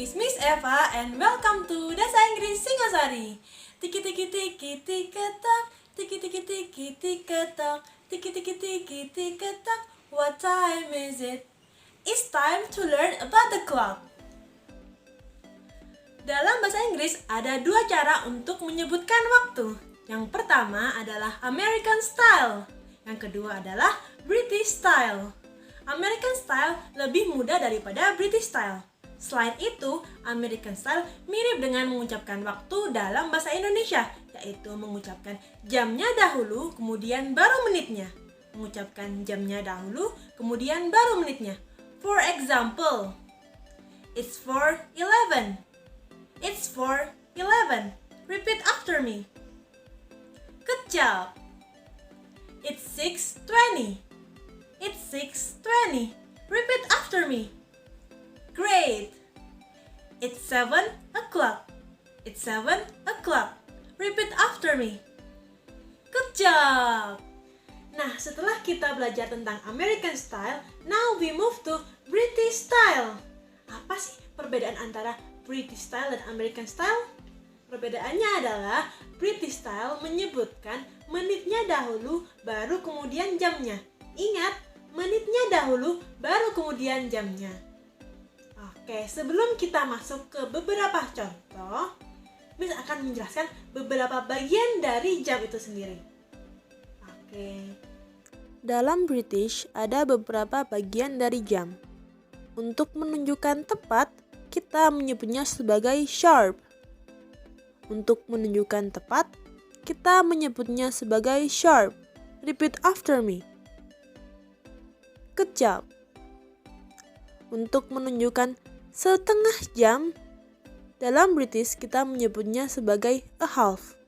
is Miss Eva and welcome to Dasa Inggris Singosari. Tiki tiki tiki tiketok, tiki tiki tiki tiketok, tiki tiki tiki tiketok. What time is it? It's time to learn about the clock. Dalam bahasa Inggris ada dua cara untuk menyebutkan waktu. Yang pertama adalah American style. Yang kedua adalah British style. American style lebih mudah daripada British style. Selain itu, American style mirip dengan mengucapkan waktu dalam bahasa Indonesia, yaitu mengucapkan jamnya dahulu, kemudian baru menitnya. Mengucapkan jamnya dahulu, kemudian baru menitnya. For example, it's 4:11. It's 4:11. Repeat after me. Good job. It's 6:20. It's 6:20. Repeat after me. Great. It's 7 o'clock. It's 7 o'clock. Repeat after me. Good job. Nah, setelah kita belajar tentang American style, now we move to British style. Apa sih perbedaan antara British style dan American style? Perbedaannya adalah British style menyebutkan menitnya dahulu, baru kemudian jamnya. Ingat, menitnya dahulu, baru kemudian jamnya. Oke, sebelum kita masuk ke beberapa contoh, Miss akan menjelaskan beberapa bagian dari jam itu sendiri. Oke. Dalam British ada beberapa bagian dari jam. Untuk menunjukkan tepat, kita menyebutnya sebagai sharp. Untuk menunjukkan tepat, kita menyebutnya sebagai sharp. Repeat after me. Good job. Untuk menunjukkan setengah jam, dalam British kita menyebutnya sebagai a half.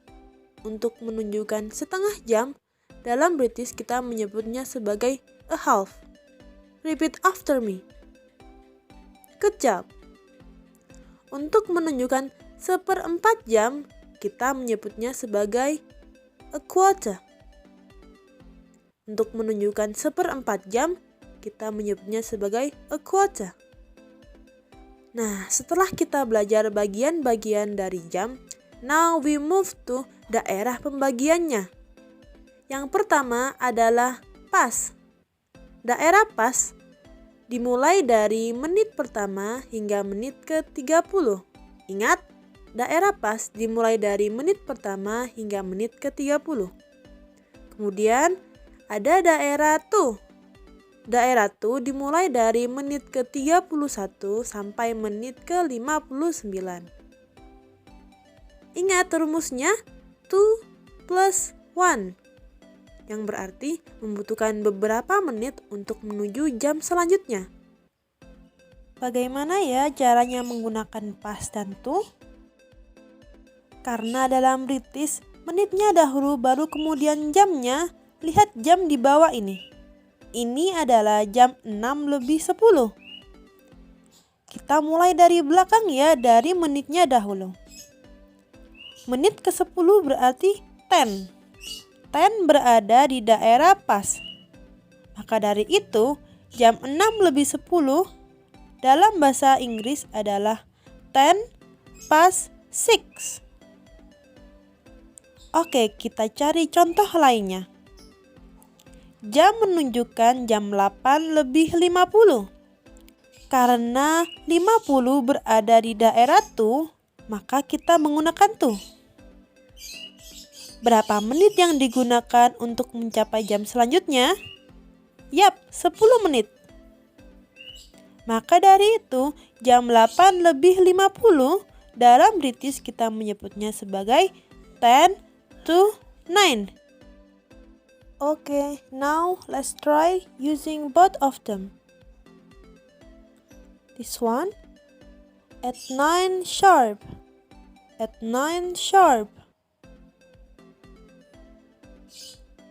Untuk menunjukkan setengah jam, dalam British kita menyebutnya sebagai a half. Repeat after me. Good job. Untuk menunjukkan seperempat jam, kita menyebutnya sebagai a quarter. Untuk menunjukkan seperempat jam, kita menyebutnya sebagai a quarter. Nah, setelah kita belajar bagian-bagian dari jam, now we move to daerah pembagiannya. Yang pertama adalah pas. Daerah pas dimulai dari menit pertama hingga menit ke-30. Ingat, daerah pas dimulai dari menit pertama hingga menit ke-30. Kemudian ada daerah to. Daerah to dimulai dari menit ke-31 sampai menit ke-59. Ingat rumusnya 2 plus 1, yang berarti membutuhkan beberapa menit untuk menuju jam selanjutnya. Bagaimana ya caranya menggunakan pas dan to? Karena dalam British, menitnya dahulu baru kemudian jamnya. Lihat jam di bawah ini. Ini adalah jam 6:10. Kita mulai dari belakang ya, dari menitnya dahulu. Menit ke-10 berarti 10. 10 berada di daerah pas. Maka dari itu, jam 6:10 dalam bahasa Inggris adalah 10 past 6. Oke, kita cari contoh lainnya. Jam menunjukkan jam 8:50. Karena 50 berada di daerah to, maka kita menggunakan to. Berapa menit yang digunakan untuk mencapai jam selanjutnya? Yap, 10 menit. Maka dari itu, jam 8:50 dalam British kita menyebutnya sebagai 10 to 9. Okay, now let's try using both of them. This one, at 9 sharp. At 9 sharp.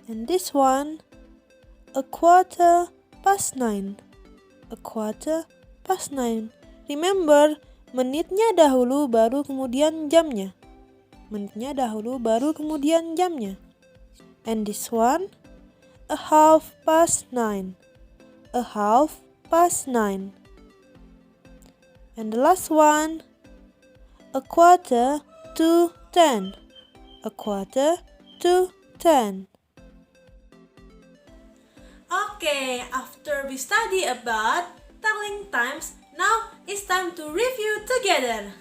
And this one, a quarter past 9. A quarter past 9. Remember, menitnya dahulu baru kemudian jamnya. Menitnya dahulu baru kemudian jamnya. And this one, a half past 9. A half past 9. And the last one, a quarter to 10. A quarter to 10. Okay, after we study about telling times, now it's time to review together.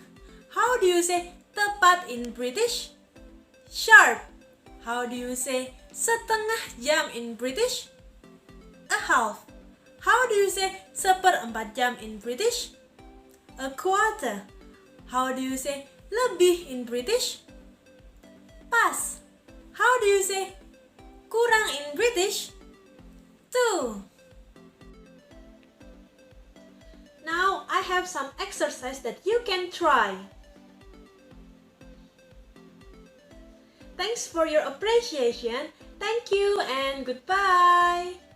How do you say tepat in British? Sharp. How do you say setengah jam in British? A half. How do you say seperempat jam in British? A quarter. How do you say lebih in British? Pas. How do you say kurang in British? Two. Now I have some exercise that you can try. Thanks for your appreciation. Thank you and goodbye.